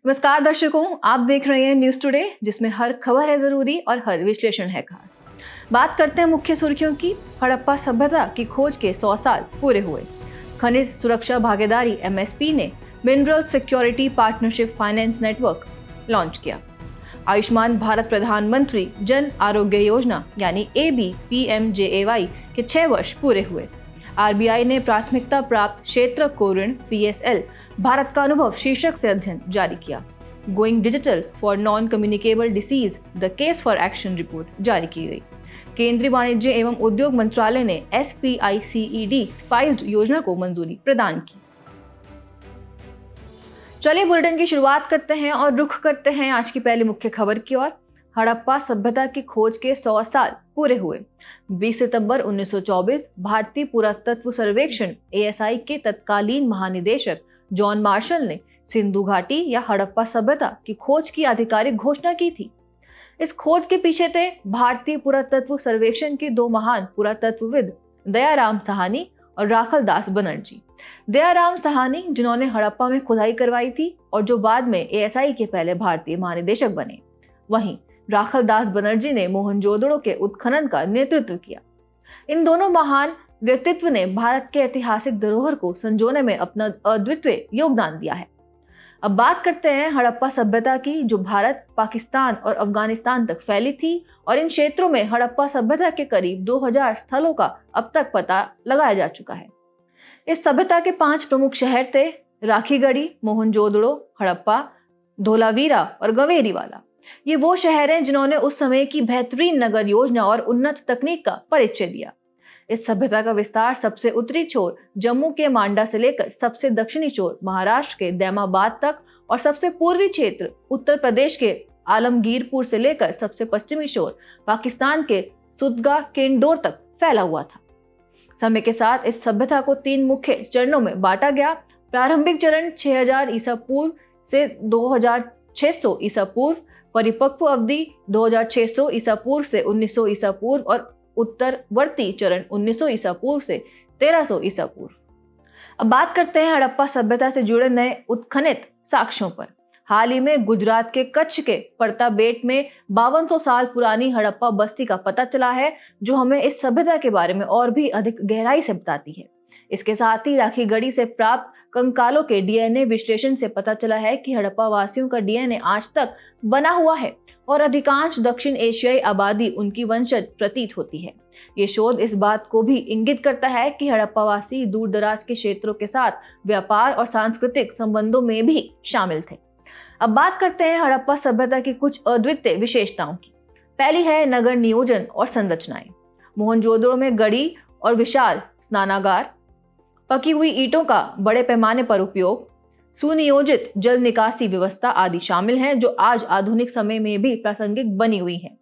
नमस्कार दर्शकों, आप देख रहे हैं न्यूज टुडे, जिसमें हर खबर है जरूरी और हर विश्लेषण है खास। बात करते हैं मुख्य सुर्खियों की। हड़प्पा सभ्यता की खोज के 100 साल पूरे हुए। खनिज सुरक्षा भागीदारी एमएसपी ने mineral security partnership finance network launch किया। आयुष्मान भारत प्रधानमंत्री जन आरोग्य योजना यानी ABPMJAY के 6 वर्ष पूरे हुए। आरबीआई ने प्राथमिकता प्राप्त क्षेत्र को ऋण PSL भारत का अनुभव शीर्षक से अध्ययन जारी किया। Going digital for non communicable disease the case for action report जारी की गई। केंद्रीय वाणिज्य एवं उद्योग मंत्रालय ने SPICED स्पाइस्ड योजना को मंजूरी प्रदान की। चलिए बुलेटिन की शुरुआत करते हैं और रुख करते हैं आज की पहली मुख्य खबर की ओर। हड़प्पा सभ्यता की खोज के 100 साल पूरे हुए। 20 सितंबर 1924 भारतीय पुरातत्व सर्वेक्षण ASI के तत्कालीन महानिदेशक जॉन मार्शल ने सिंधु घाटी या हड़प्पा सभ्यता की खोज की आधिकारिक घोषणा की थी। इस खोज के पीछे थे भारतीय पुरातत्व सर्वेक्षण के 2 महान पुरातत्वविद दयाराम साहनी और राखल दास बनर्जी। दयाराम साहनी, जिन्होंने हड़प्पा में खुदाई करवाई थी और जो बाद में ASI के पहले भारतीय महानिदेशक बने, वहीं राखल दास बनर्जी ने मोहनजोदड़ो के उत्खनन का नेतृत्व किया। इन दोनों महान व्यक्तित्व ने भारत के ऐतिहासिक धरोहर को संजोने में अपना अद्वितीय योगदान दिया है। अब बात करते हैं हड़प्पा सभ्यता की, जो भारत, पाकिस्तान और अफगानिस्तान तक फैली थी और इन क्षेत्रों में हड़प्पा सभ्यता के करीब 2000 स्थलों का अब तक पता लगाया जा चुका है। इस सभ्यता के 5 प्रमुख शहर थे: राखीगढ़ी, मोहनजोदड़ो, हड़प्पा, धोलावीरा और गवेरीवाला। ये वो शहर हैं जिन्होंने उस समय की बेहतरीन नगर योजना और उन्नत तकनीक का परिचय दिया। इस सभ्यता का विस्तार सबसे उत्तरी छोर जम्मू के मांडा से लेकर सबसे दक्षिणी छोर महाराष्ट्र के दैमाबाद तक और सबसे पूर्वी क्षेत्र उत्तर प्रदेश के आलमगीरपुर से लेकर सबसे पश्चिमी छोर पाकिस्तान के सुदगा केंडोर तक फैला हुआ था। समय के साथ इस सभ्यता को 3 मुख्य चरणों में बांटा गया। प्रारंभिक चरण 6000 ईसा पूर्व से 2600 ईसा पूर्व, परिपक्व अवधि 2600 ईसा पूर्व से 1900 ईसा पूर्व और उत्तरवर्ती चरण 1900 ईसा पूर्व से 1300 ईसा पूर्व। अब बात करते हैं हड़प्पा सभ्यता से जुड़े नए उत्खनित साक्ष्यों पर। हाल ही में गुजरात के कच्छ के परता बेट में 5200 साल पुरानी हड़प्पा बस्ती का पता चला है, जो हमें इस सभ्यता के बारे में और भी अधिक गहराई से बताती है। इसके साथ ही राखीगढ़ी से प्राप्त कंकालों के DNA विश्लेषण से पता चला है कि हड़प्पा वासियों का DNA आज तक बना हुआ है और अधिकांश दक्षिण एशियाई आबादी उनकी वंशज प्रतीत होती है। ये शोध इस बात को भी इंगित करता है कि हड़प्पावासी दूर दराज के क्षेत्रों के साथ व्यापार और सांस्कृतिक संबंधों में भी शामिल थे। अब बात करते हैं हड़प्पा सभ्यता की कुछ अद्वितीय विशेषताओं की। पहली है नगर नियोजन और संरचनाएं। मोहनजोदड़ो में गढ़ी और विशाल स्नानागार, पकी हुई ईंटों का बड़े पैमाने पर उपयोग, सुनियोजित जल निकासी व्यवस्था आदि शामिल हैं, जो आज आधुनिक समय में भी प्रासंगिक बनी हुई हैं।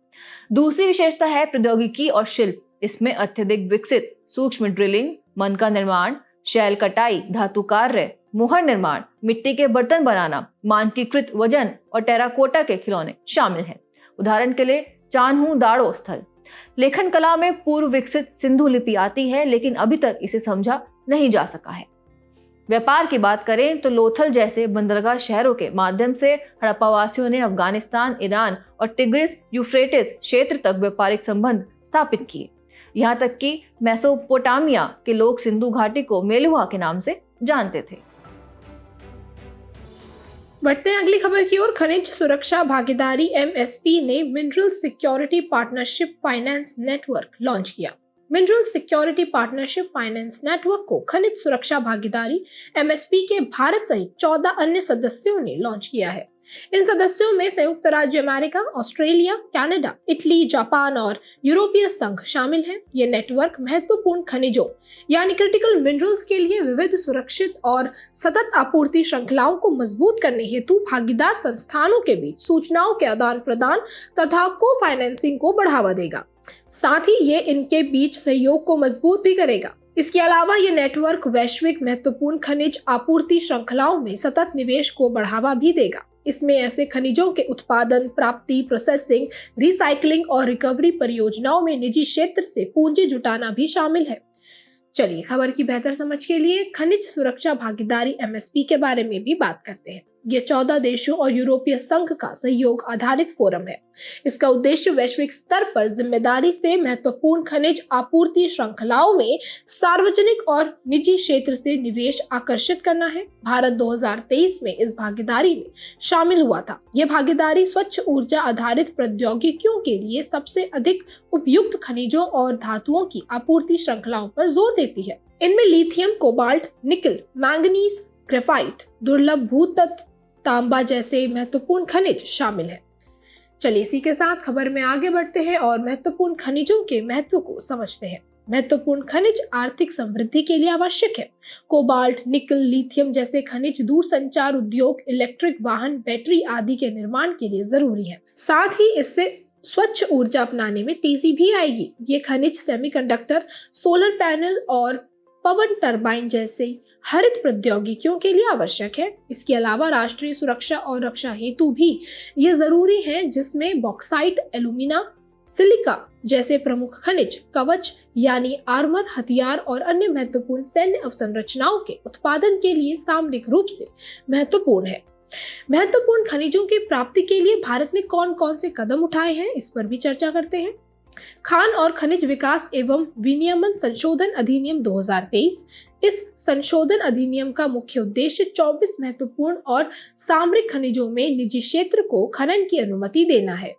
दूसरी विशेषता है प्रौद्योगिकी और शिल्प। इसमें अत्यधिक विकसित सूक्ष्म ड्रिलिंग, मन का निर्माण, शैल कटाई, धातु कार्य, मोहर निर्माण, मिट्टी के बर्तन बनाना, मानकीकृत वजन और टेराकोटा के खिलौने शामिल हैं। उदाहरण के लिए चान्हू दाड़ो स्थल। लेखन कला में पूर्व विकसित सिंधु लिपि आती है, लेकिन अभी तक इसे समझा नहीं जा सका है। व्यापार की बात करें तो लोथल जैसे बंदरगाह शहरों के माध्यम से हड़प्पावासियों ने अफगानिस्तान, ईरान और टिग्रिस यूफ्रेटिस क्षेत्र तक व्यापारिक संबंध स्थापित किए। यहाँ तक कि मेसोपोटामिया के लोग सिंधु घाटी को मेलुहा के नाम से जानते थे। बढ़ते हैं अगली खबर की ओर। खनिज सुरक्षा भागीदारी MSP ने mineral security partnership finance network launch किया। Mineral security partnership finance network को खनिज सुरक्षा भागीदारी MSP के भारत सहित 14 अन्य सदस्यों ने लॉन्च किया है। इन सदस्यों में संयुक्त राज्य America, Australia, Canada, Italy, Japan और यूरोपीय संघ शामिल हैं। ये नेटवर्क महत्वपूर्ण खनिजों यानी क्रिटिकल मिनरल्स के लिए विविध, सुरक्षित और सतत आपूर्ति श्रृंखलाओं को मजबूत करने हेतु भागीदार संस्थानों के बीच सूचनाओं के आदान प्रदान तथा को फाइनेंसिंग को बढ़ावा देगा। साथ ही ये इनके बीच सहयोग को मजबूत भी करेगा। इसके अलावा ये नेटवर्क वैश्विक महत्वपूर्ण खनिज आपूर्ति श्रृंखलाओं में सतत निवेश को बढ़ावा भी देगा। इसमें ऐसे खनिजों के उत्पादन, प्राप्ति, प्रोसेसिंग, रिसाइकलिंग और रिकवरी परियोजनाओं में निजी क्षेत्र से पूंजी जुटाना भी शामिल है। चलिए खबर की बेहतर समझ के लिए खनिज सुरक्षा भागीदारी MSP के बारे में भी बात करते हैं। ये 14 देशों और यूरोपीय संघ का सहयोग आधारित फोरम है। इसका उद्देश्य वैश्विक स्तर पर जिम्मेदारी से महत्वपूर्ण खनिज आपूर्ति श्रृंखलाओं में सार्वजनिक और निजी क्षेत्र से निवेश आकर्षित करना है। भारत 2023 में इस भागीदारी में शामिल हुआ था। यह भागीदारी स्वच्छ ऊर्जा आधारित प्रौद्योगिकियों के लिए सबसे अधिक उपयुक्त खनिजों और धातुओं की आपूर्ति श्रृंखलाओं पर जोर देती है। इनमें लिथियम, कोबाल्ट, निकल, मैंगनीज, ग्रेफाइट, दुर्लभ भूतत्व, तांबा जैसे महत्वपूर्ण खनिज शामिल हैं। चलिए इसी के साथ खबर में आगे बढ़ते हैं और महत्वपूर्ण खनिजों के महत्व को समझते हैं। महत्वपूर्ण खनिज आर्थिक समृद्धि के लिए आवश्यक है। कोबाल्ट, निकल, लिथियम जैसे खनिज दूरसंचार उद्योग, इलेक्ट्रिक वाहन, बैटरी आदि के निर्माण के लिए जरूरी है। साथ ही इससे स्वच्छ ऊर्जा अपनाने में तेजी भी आएगी। ये खनिज सेमीकंडक्टर, सोलर पैनल और पवन टरबाइन जैसे हरित प्रौद्योगिकियों के लिए आवश्यक है। इसके अलावा राष्ट्रीय सुरक्षा और रक्षा हेतु भी ये जरूरी है, जिसमें बॉक्साइट, एल्यूमिना, सिलिका जैसे प्रमुख खनिज कवच यानी आर्मर, हथियार और अन्य महत्वपूर्ण सैन्य अवसंरचनाओं के उत्पादन के लिए सामरिक रूप से महत्वपूर्ण है। महत्वपूर्ण खनिजों की प्राप्ति के लिए भारत ने कौन कौन से कदम उठाए हैं, इस पर भी चर्चा करते हैं। खान और खनिज विकास एवं विनियमन संशोधन अधिनियम 2023। इस संशोधन अधिनियम का मुख्य उद्देश्य 24 महत्वपूर्ण और सामरिक खनिजों में निजी क्षेत्र को खनन की अनुमति देना है।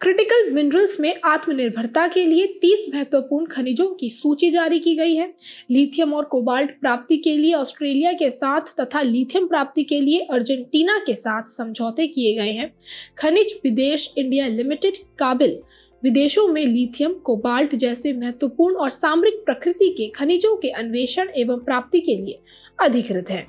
क्रिटिकल मिनरल्स में आत्मनिर्भरता के लिए 30 महत्वपूर्ण खनिजों की सूची जारी की गई है। लिथियम और कोबाल्ट प्राप्ति के लिए ऑस्ट्रेलिया के साथ तथा लिथियम प्राप्ति के लिए अर्जेंटीना के साथ समझौते किए गए हैं। खनिज विदेश इंडिया लिमिटेड काबिल विदेशों में लिथियम, कोबाल्ट जैसे महत्वपूर्ण और सामरिक प्रकृति के खनिजों के अन्वेषण एवं प्राप्ति के लिए अधिकृत है।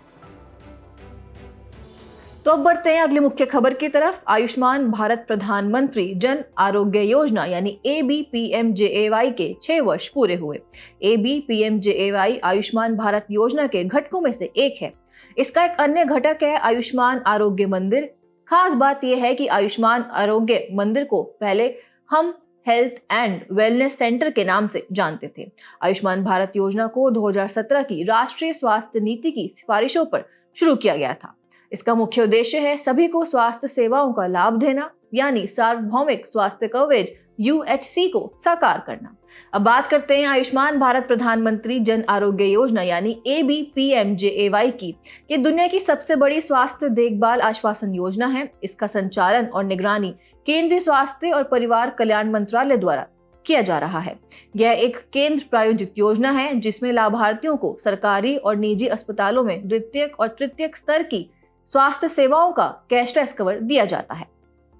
तो अब बढ़ते हैं अगली मुख्य खबर की तरफ। आयुष्मान भारत प्रधानमंत्री जन आरोग्य योजना यानी ABPMJAY के 6 वर्ष पूरे हुए। ABPMJAY आयुष्मान भारत योजना के घटकों में से एक है। इसका एक अन्य घटक है आयुष्मान आरोग्य मंदिर। खास बात यह है कि आयुष्मान आरोग्य मंदिर को पहले हम हेल्थ एंड वेलनेस सेंटर के नाम से जानते थे। आयुष्मान भारत योजना को 2017 की राष्ट्रीय स्वास्थ्य नीति की सिफारिशों पर शुरू किया गया था। इसका मुख्य उद्देश्य है सभी को स्वास्थ्य सेवाओं का लाभ देना, यानी सार्वभौमिक स्वास्थ्य कवरेज UHC को साकार करना। अब बात करते हैं आयुष्मान भारत प्रधानमंत्री जन आरोग्य योजना यानी ABPMJAY की। ये दुनिया की सबसे बड़ी स्वास्थ्य देखभाल आश्वासन योजना है। इसका संचालन और निगरानी केंद्रीय स्वास्थ्य और परिवार कल्याण मंत्रालय द्वारा किया जा रहा है। यह एक केंद्र प्रायोजित योजना है जिसमें लाभार्थियों को सरकारी और निजी अस्पतालों में द्वितीयक और तृतीयक स्तर की स्वास्थ्य सेवाओं का कैशलेस कवर दिया जाता है।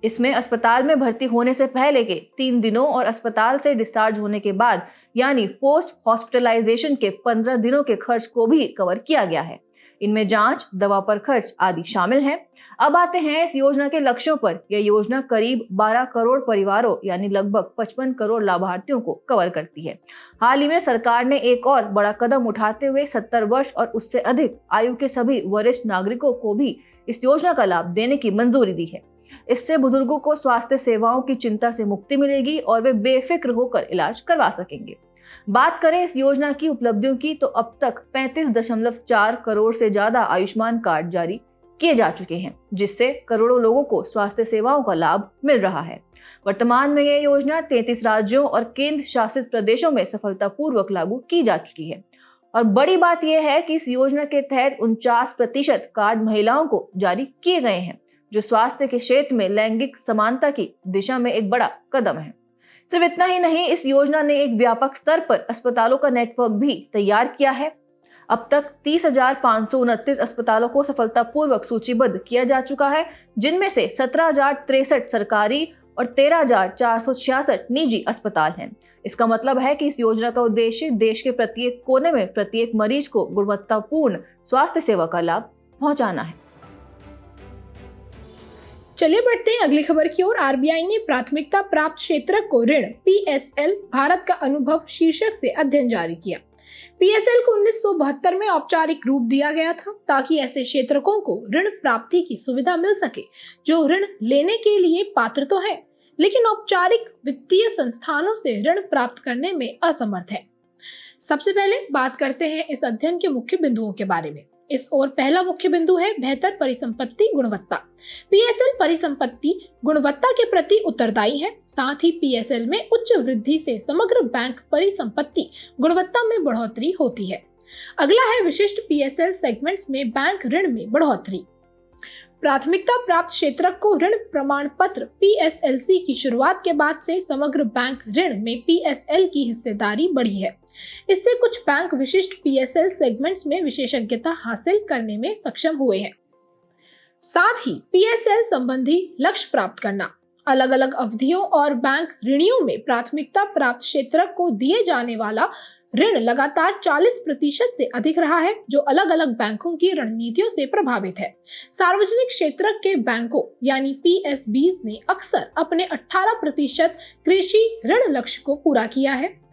इसमें अस्पताल में भर्ती होने से पहले के 3 दिनों और अस्पताल से डिस्चार्ज होने के बाद यानी पोस्ट हॉस्पिटलाइजेशन के 15 दिनों के खर्च को भी कवर किया गया है। इनमें जांच, दवा पर खर्च आदि शामिल हैं। अब आते हैं इस योजना के लक्ष्यों पर। यह योजना करीब 12 करोड़ परिवारों यानी लगभग 55 करोड़ लाभार्थियों को कवर करती है। हाल ही में सरकार ने एक और बड़ा कदम उठाते हुए 70 वर्ष और उससे अधिक आयु के सभी वरिष्ठ नागरिकों को भी इस योजना का लाभ देने की मंजूरी दी है। इससे बुजुर्गों को स्वास्थ्य सेवाओं की चिंता से मुक्ति मिलेगी और वे बेफिक्र होकर इलाज करवा सकेंगे। बात करें इस योजना की उपलब्धियों की तो अब तक 35.4 करोड़ से ज्यादा आयुष्मान कार्ड जारी किए जा चुके हैं, जिससे करोड़ों लोगों को स्वास्थ्य सेवाओं का लाभ मिल रहा है। वर्तमान में यह योजना 33 राज्यों और केंद्र शासित प्रदेशों में सफलतापूर्वक लागू की जा चुकी है। और बड़ी बात यह है कि इस योजना के तहत 49% कार्ड महिलाओं को जारी किए गए हैं, जो स्वास्थ्य के क्षेत्र में लैंगिक समानता की दिशा में एक बड़ा कदम है। सिर्फ इतना ही नहीं, इस योजना ने एक व्यापक स्तर पर अस्पतालों का नेटवर्क भी तैयार किया है। अब तक 30,529 अस्पतालों को सफलतापूर्वक सूचीबद्ध किया जा चुका है, जिनमें से 17,063 सरकारी और 13,466 निजी अस्पताल हैं। इसका मतलब है कि इस योजना का उद्देश्य देश के प्रत्येक कोने में प्रत्येक मरीज को गुणवत्तापूर्ण स्वास्थ्य सेवा का लाभ पहुंचाना है। चलिए बढ़ते हैं अगली खबर की ओर। आरबीआई ने प्राथमिकता प्राप्त क्षेत्र को ऋण PSL भारत का अनुभव शीर्षक से अध्ययन जारी किया। PSL को 1972 में औपचारिक रूप दिया गया था ताकि ऐसे क्षेत्रकों को ऋण प्राप्ति की सुविधा मिल सके जो ऋण लेने के लिए पात्र तो है, लेकिन औपचारिक वित्तीय संस्थानों से ऋण प्राप्त करने में असमर्थ है। सबसे पहले बात करते हैं इस अध्ययन के मुख्य बिंदुओं के बारे में। इस ओर पहला मुख्य बिंदु है बेहतर परिसंपत्ति गुणवत्ता। पीएसएल परिसंपत्ति गुणवत्ता के प्रति उत्तरदायी है। साथ ही पीएसएल में उच्च वृद्धि से समग्र बैंक परिसंपत्ति गुणवत्ता में बढ़ोतरी होती है। अगला है विशिष्ट पीएसएल सेगमेंट्स में बैंक ऋण में बढ़ोतरी। प्राथमिकता प्राप्त क्षेत्रक को ऋण प्रमाण पत्र पीएसएलसी की शुरुआत के बाद से समग्र बैंक ऋण में पीएसएल की हिस्सेदारी बढ़ी है। इससे कुछ बैंक विशिष्ट पीएसएल सेगमेंट्स में विशेषज्ञता हासिल करने में सक्षम हुए हैं। साथ ही पीएसएल संबंधी लक्ष्य प्राप्त करना, अलग अलग अवधियों और बैंक ऋणियों में प्राथमिकता प्राप्त क्षेत्रक को दिए जाने वाला ऋण लगातार 40% से अधिक रहा है, जो अलग अलग बैंकों की रणनीतियों से प्रभावित है। सार्वजनिक क्षेत्र के बैंकों यानी पीएसबीज ने अक्सर अपने 18% कृषि ऋण लक्ष्य को पूरा किया है।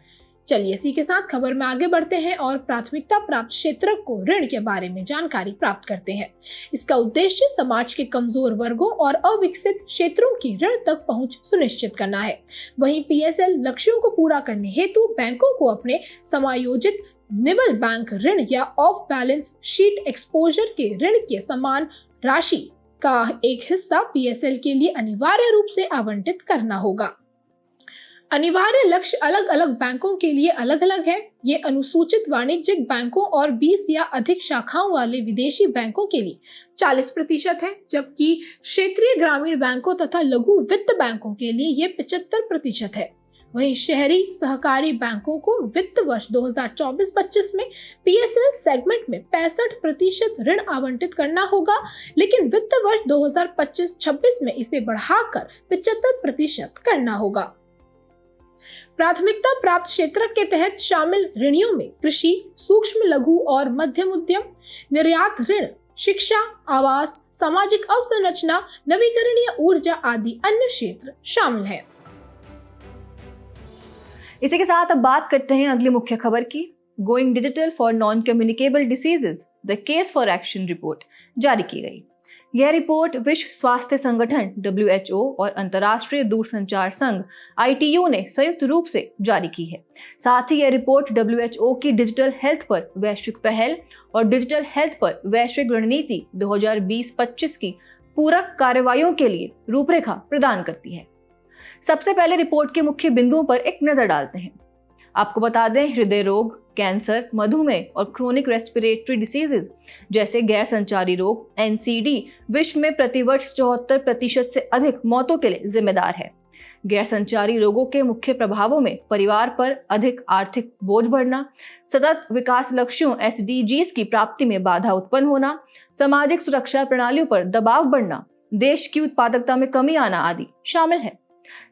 चलिए इसी के साथ खबर में आगे बढ़ते हैं और प्राथमिकता प्राप्त क्षेत्र को ऋण के बारे में जानकारी प्राप्त करते हैं। इसका उद्देश्य समाज के कमजोर वर्गों और अविकसित क्षेत्रों की ऋण तक पहुंच सुनिश्चित करना है। वहीं पीएसएल लक्ष्यों को पूरा करने हेतु बैंकों को अपने समायोजित निवल बैंक ऋण या ऑफ बैलेंस शीट एक्सपोजर के ऋण के समान राशि का एक हिस्सा पीएसएल के लिए अनिवार्य रूप से आवंटित करना होगा। अनिवार्य लक्ष्य अलग अलग बैंकों के लिए अलग अलग है। ये अनुसूचित वाणिज्यिक बैंकों और 20 या अधिक शाखाओं वाले विदेशी बैंकों के लिए 40% है, जबकि क्षेत्रीय ग्रामीण बैंकों तथा लघु वित्त बैंकों के लिए ये 75% है। वहीं शहरी सहकारी बैंकों को वित्त वर्ष 2024-25 में पीएसएल सेगमेंट में 65% ऋण आवंटित करना होगा, लेकिन वित्त वर्ष 2025-26 में इसे बढ़ाकर 75% करना होगा। प्राथमिकता प्राप्त क्षेत्र के तहत शामिल ऋणियों में कृषि, सूक्ष्म लघु और मध्यम उद्यम, निर्यात ऋण, शिक्षा, आवास, सामाजिक अवसंरचना, नवीकरणीय ऊर्जा आदि अन्य क्षेत्र शामिल हैं। इसी के साथ अब बात करते हैं अगली मुख्य खबर की। Going digital for non communicable diseases, the case for action report जारी की गई। यह रिपोर्ट विश्व स्वास्थ्य संगठन WHO और अंतर्राष्ट्रीय दूरसंचार संघ ITU ने संयुक्त रूप से जारी की है। साथ ही यह रिपोर्ट WHO की डिजिटल हेल्थ पर वैश्विक पहल और डिजिटल हेल्थ पर वैश्विक रणनीति 2020-25 की पूरक कार्रवाइयों के लिए रूपरेखा प्रदान करती है। सबसे पहले रिपोर्ट के मुख्य बिंदुओं पर एक नजर डालते हैं। आपको बता दें, हृदय रोग, कैंसर, मधुमेह और क्रोनिक रेस्पिरेटरी डिसीजेज जैसे गैर संचारी रोग NCD विश्व में प्रतिवर्ष 74% से अधिक मौतों के लिए जिम्मेदार है। गैर संचारी रोगों के मुख्य प्रभावों में परिवार पर अधिक आर्थिक बोझ बढ़ना, सतत विकास लक्ष्यों SDGs की प्राप्ति में बाधा उत्पन्न होना, सामाजिक सुरक्षा प्रणालियों पर दबाव बढ़ना, देश की उत्पादकता में कमी आना आदि शामिल है।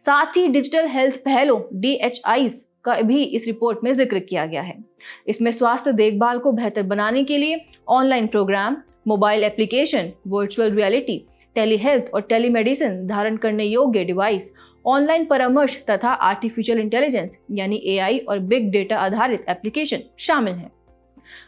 साथ ही डिजिटल हेल्थ पहलों DHIs का भी इस रिपोर्ट में जिक्र किया गया है। इसमें स्वास्थ्य देखभाल को बेहतर बनाने के लिए online program, mobile application, virtual reality, telehealth और टेलीमेडिसिन, धारण करने योग्य डिवाइस, ऑनलाइन परामर्श तथा आर्टिफिशियल इंटेलिजेंस यानी AI और बिग डेटा आधारित एप्लीकेशन शामिल हैं।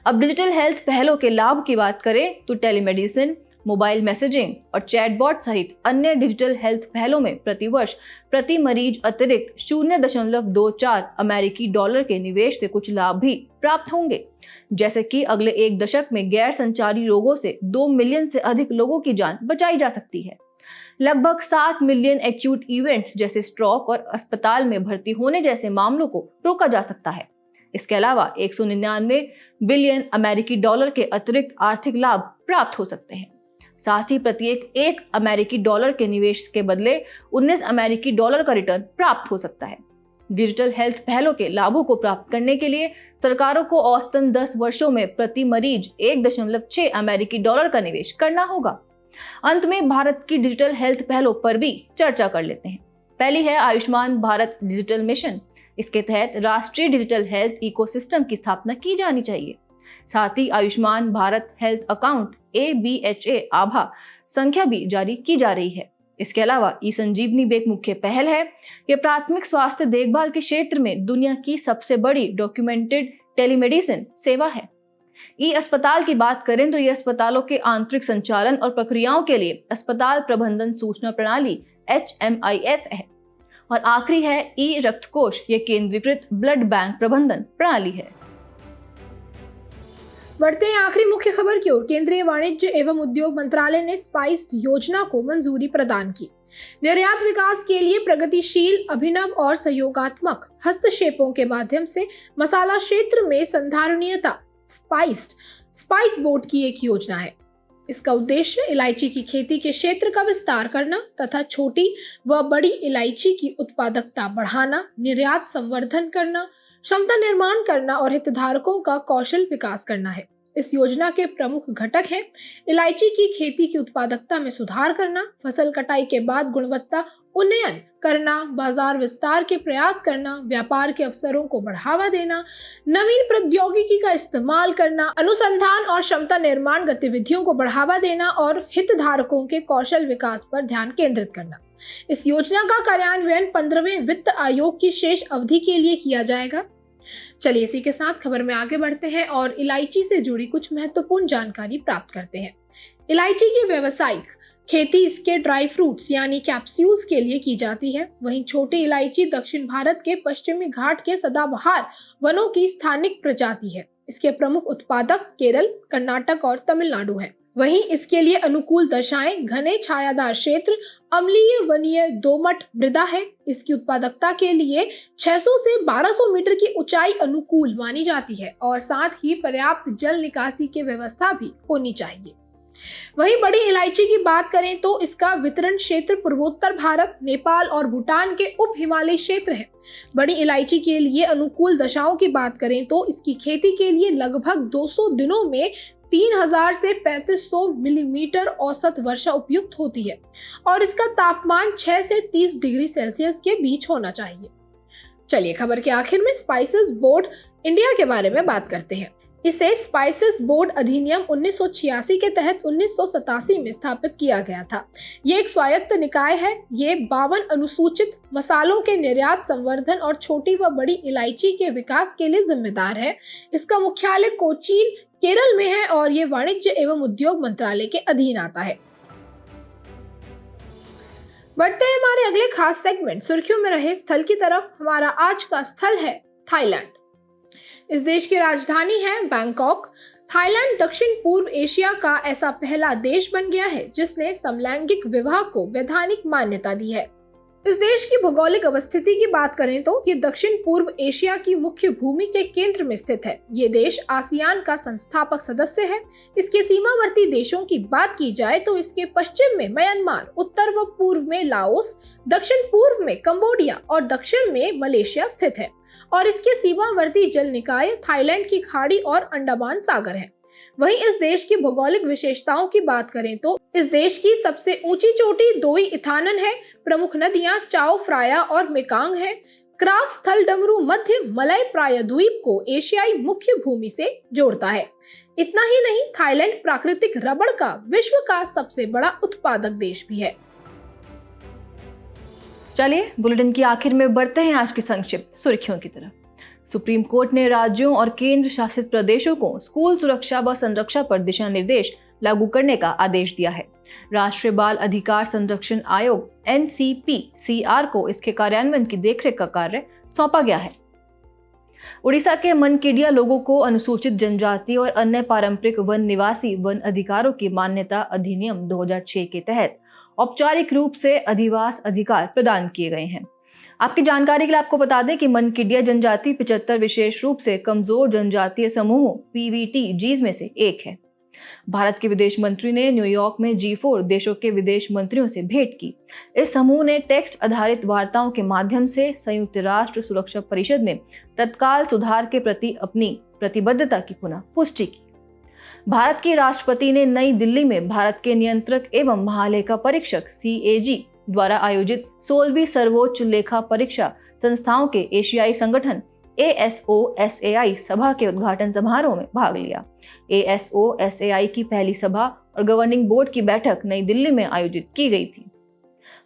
अब डिजिटल हेल्थ पहलों के लाभ की बात करें तो टेलीमेडिसिन, मोबाइल मैसेजिंग और चैटबॉट सहित अन्य डिजिटल हेल्थ पहलों में प्रतिवर्ष प्रति मरीज अतिरिक्त 0.24 अमेरिकी डॉलर के निवेश से कुछ लाभ भी प्राप्त होंगे, जैसे कि अगले एक दशक में गैर संचारी रोगों से 2 मिलियन से अधिक लोगों की जान बचाई जा सकती है। लगभग 7 मिलियन एक्यूट इवेंट्स जैसे स्ट्रोक और अस्पताल में भर्ती होने जैसे मामलों को रोका जा सकता है। इसके अलावा 199 बिलियन अमेरिकी डॉलर के अतिरिक्त आर्थिक लाभ प्राप्त हो सकते हैं। साथ ही प्रत्येक 1 अमेरिकी डॉलर के निवेश के बदले 19 अमेरिकी डॉलर का रिटर्न प्राप्त हो सकता है। डिजिटल हेल्थ पहलों के लाभों को प्राप्त करने के लिए सरकारों को औसतन 10 वर्षों में प्रति मरीज 1.6 अमेरिकी डॉलर का निवेश करना होगा। अंत में भारत की डिजिटल हेल्थ पहलों पर भी चर्चा कर लेते हैं। पहली है आयुष्मान भारत डिजिटल मिशन। इसके तहत राष्ट्रीय डिजिटल हेल्थ इकोसिस्टम की स्थापना की जानी चाहिए। साथ ही Ayushman Bharat health account ABHA Abha संख्या भी जारी की जा रही है। इसके अलावा ई-संजीवनी भी एक मुख्य पहल है। यह प्राथमिक स्वास्थ्य देखभाल के क्षेत्र में दुनिया की सबसे बड़ी डॉक्यूमेंटेड टेलीमेडिसिन सेवा है। ई-अस्पताल की बात करें तो ये अस्पतालों के आंतरिक संचालन और प्रक्रियाओं के लिए अस्पताल प्रबंधन सूचना प्रणाली HMIS है। और आखिरी है ई-रक्तकोष, यह केंद्रीकृत ब्लड बैंक प्रबंधन प्रणाली है। बढ़ते हैं आखिरी मुख्य खबर की ओर। केंद्रीय वाणिज्य एवं उद्योग मंत्रालय ने स्पाइस्ड योजना को मंजूरी प्रदान की। निर्यात विकास के लिए प्रगतिशील, अभिनव और सहयोगात्मक हस्तक्षेपों के माध्यम से मसाला क्षेत्र में संधारणीयता स्पाइस बोर्ड की एक योजना है। इसका उद्देश्य इलायची की खेती के क्षेत्र का विस्तार करना तथा छोटी व बड़ी इलायची की उत्पादकता बढ़ाना, निर्यात संवर्धन करना, क्षमता निर्माण करना और हितधारकों का कौशल विकास करना है। इस योजना के प्रमुख घटक हैं इलायची की खेती की उत्पादकता में सुधार करना, फसल कटाई के बाद गुणवत्ता उन्नयन करना, बाजार विस्तार के प्रयास करना, व्यापार के अवसरों को बढ़ावा देना, नवीन प्रौद्योगिकी का इस्तेमाल करना, अनुसंधान और क्षमता निर्माण गतिविधियों को बढ़ावा देना और हितधारकों के कौशल विकास पर ध्यान केंद्रित करना। इस योजना का कार्यान्वयन 15वें वित्त आयोग की शेष अवधि के लिए किया जाएगा। चलिए इसी के साथ खबर में आगे बढ़ते हैं और इलायची से जुड़ी कुछ महत्वपूर्ण जानकारी प्राप्त करते हैं। इलायची की व्यावसायिक खेती इसके ड्राई फ्रूट्स यानी कैप्सूल्स के लिए की जाती है। वहीं छोटी इलायची दक्षिण भारत के पश्चिमी घाट के सदाबहार वनों की स्थानिक प्रजाति है। इसके प्रमुख उत्पादक केरल, कर्नाटक और तमिलनाडु हैं। वहीं इसके लिए अनुकूल दशाएं घने छायादार क्षेत्र, अम्लीय वनीय दोमट मृदा है। इसकी उत्पादकता के लिए 600 से 1200 मीटर की ऊंचाई अनुकूल मानी जाती है और साथ ही पर्याप्त जल निकासी की व्यवस्था भी होनी चाहिए। वहीं बड़ी इलायची की बात करें तो इसका वितरण क्षेत्र पूर्वोत्तर भारत, नेपाल और भूटान के उप हिमालयी क्षेत्र है। बड़ी इलायची के लिए अनुकूल दशाओं की बात करें तो इसकी खेती के लिए लगभग 200 दिनों में 3000 से 3500 मिलीमीटर औसत वर्षा उपयुक्त होती है और इसका तापमान 6 से 30 डिग्री सेल्सियस के बीच होना चाहिए। चलिए खबर के आखिर में स्पाइसेस बोर्ड इंडिया के बारे में बात करते हैं। इसे स्पाइसेस बोर्ड अधिनियम 1986 के तहत 1987 में स्थापित किया गया था। ये एक स्वायत्त निकाय है। ये 52 अनुसूचित मसालों के निर्यात, संवर्धन और छोटी व बड़ी इलायची के विकास के लिए जिम्मेदार है। इसका मुख्यालय कोचीन, केरल में है और ये वाणिज्य एवं उद्योग मंत्रालय के अधीन आता है। बढ़ते हैं हमारे अगले खास सेगमेंट सुर्खियों में रहे स्थल की तरफ। हमारा आज का स्थल है थाईलैंड। इस देश की राजधानी है बैंकॉक। थाईलैंड दक्षिण पूर्व एशिया का ऐसा पहला देश बन गया है जिसने समलैंगिक विवाह को वैधानिक मान्यता दी है। इस देश की भौगोलिक अवस्थिति की बात करें तो ये दक्षिण पूर्व एशिया की मुख्य भूमि के केंद्र में स्थित है। ये देश आसियान का संस्थापक सदस्य है। इसके सीमावर्ती देशों की बात की जाए तो इसके पश्चिम में म्यांमार, उत्तर व पूर्व में लाओस, दक्षिण पूर्व में कंबोडिया और दक्षिण में मलेशिया स्थित है और इसके सीमावर्ती जल निकाय थाईलैंड की खाड़ी और अंडमान सागर है। वहीं इस देश की भौगोलिक विशेषताओं की बात करें तो इस देश की सबसे ऊंची चोटी दोई इथानन है। प्रमुख नदियां चाओ फ्राया और मेकांग है। क्रास थल डमरू मध्य मलय प्रायद्वीप को एशियाई मुख्य भूमि से जोड़ता है। इतना ही नहीं, थाईलैंड प्राकृतिक रबड़ का विश्व का सबसे बड़ा उत्पादक देश भी है। चलिए बुलेटिन की आखिर में बढ़ते हैं आज की संक्षिप्त सुर्खियों की तरफ। सुप्रीम कोर्ट ने राज्यों और केंद्र शासित प्रदेशों को स्कूल सुरक्षा व संरक्षा पर दिशा निर्देश लागू करने का आदेश दिया है। राष्ट्रीय बाल अधिकार संरक्षण आयोग NCPCR को इसके कार्यान्वयन की देखरेख का कार्य सौंपा गया है। उड़ीसा के मनकेडिया लोगों को अनुसूचित जनजाति और अन्य पारंपरिक वन निवासी वन अधिकारों की मान्यता अधिनियम 2006 के तहत औपचारिक रूप से अधिवास अधिकार प्रदान किए गए हैं। आपकी जानकारी के लिए आपको बता दें कि मनकेडिया जनजाति 75 विशेष रूप से कमजोर जनजातीय समूहों PVTGs में से एक है। भारत के विदेश मंत्री ने न्यूयॉर्क में G4 देशों के विदेश मंत्रियों से भेंट की। इस समूह ने टेक्स्ट आधारित वार्ताओं के माध्यम से संयुक्त राष्ट्र सुरक्षा परिषद में तत्काल सुधार के प्रति अपनी प्रतिबद्धता की पुनः पुष्टि की। भारत के राष्ट्रपति ने नई दिल्ली में भारत के नियंत्रक एवं महालेखा परीक्षक CAG द्वारा आयोजित 16वीं सर्वोच्च लेखा परीक्षा संस्थाओं के एशियाई संगठन ASOSAI सभा के उद्घाटन समारोह में भाग लिया। ASOSAI की पहली सभा और गवर्निंग बोर्ड की बैठक नई दिल्ली में आयोजित की गई थी।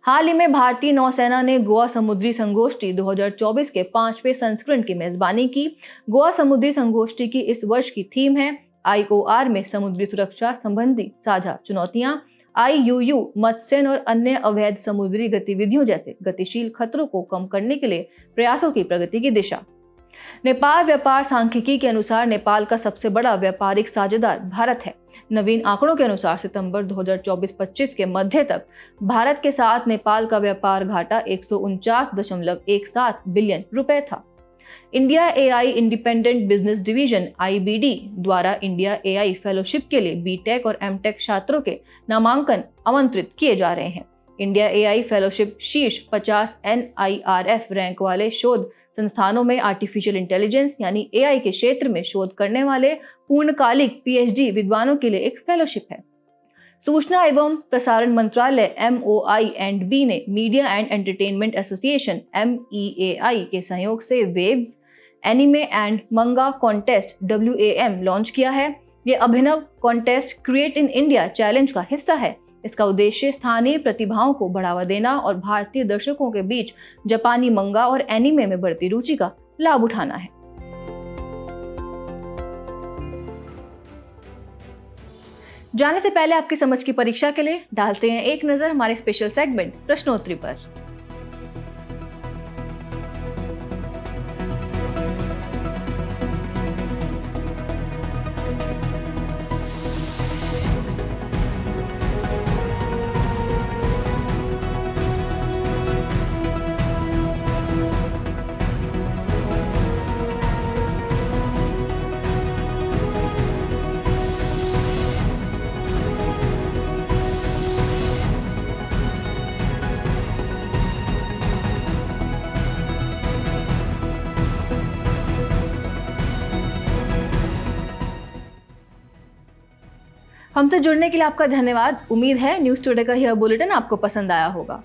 हाल ही में भारतीय नौसेना ने गोवा समुद्री संगोष्ठी 2024 के 5वें संस्करण की मेजबानी की। गोवा समुद्री संगोष्ठी की इस वर्ष की थीम है IOR में समुद्री सुरक्षा संबंधी साझा चुनौतियां, IUU मत्स्य और अन्य अवैध समुद्री गतिविधियों जैसे गतिशील खतरों को कम करने के लिए प्रयासों की प्रगति की दिशा। नेपाल व्यापार सांख्यिकी के अनुसार नेपाल का सबसे बड़ा व्यापारिक साझेदार भारत है। नवीन आंकड़ों के अनुसार सितंबर 2024-25 के मध्य तक भारत के साथ नेपाल का व्यापार घाटा 149.17 बिलियन रुपए था। India AI independent business division IBD द्वारा इंडिया एआई फेलोशिप के लिए बीटेक और एमटेक छात्रों के नामांकन आमंत्रित किए जा रहे हैं। इंडिया एआई फेलोशिप शीर्ष 50 NIRF रैंक वाले शोध संस्थानों में आर्टिफिशियल इंटेलिजेंस यानी AI के क्षेत्र में शोध करने वाले पूर्णकालिक PhD विद्वानों के लिए एक फेलोशिप है। सूचना एवं प्रसारण मंत्रालय MOI&B ने media and entertainment association MEAI के सहयोग से waves anime and manga contest WAM launch किया है। ये अभिनव contest create in India challenge का हिस्सा है। इसका उद्देश्य स्थानीय प्रतिभाओं को बढ़ावा देना और भारतीय दर्शकों के बीच जापानी मंगा और एनिमे में बढ़ती रुचि का लाभ उठाना है। जाने से पहले आपकी समझ की परीक्षा के लिए डालते हैं एक नजर हमारे स्पेशल सेगमेंट प्रश्नोत्तरी पर। हमसे जुड़ने के लिए आपका धन्यवाद। उम्मीद है न्यूज़ टुडे का यह बुलेटिन आपको पसंद आया होगा।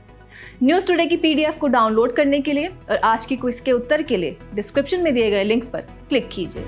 न्यूज़ टुडे की PDF को डाउनलोड करने के लिए और आज की क्विज के उत्तर के लिए डिस्क्रिप्शन में दिए गए लिंक्स पर क्लिक कीजिए।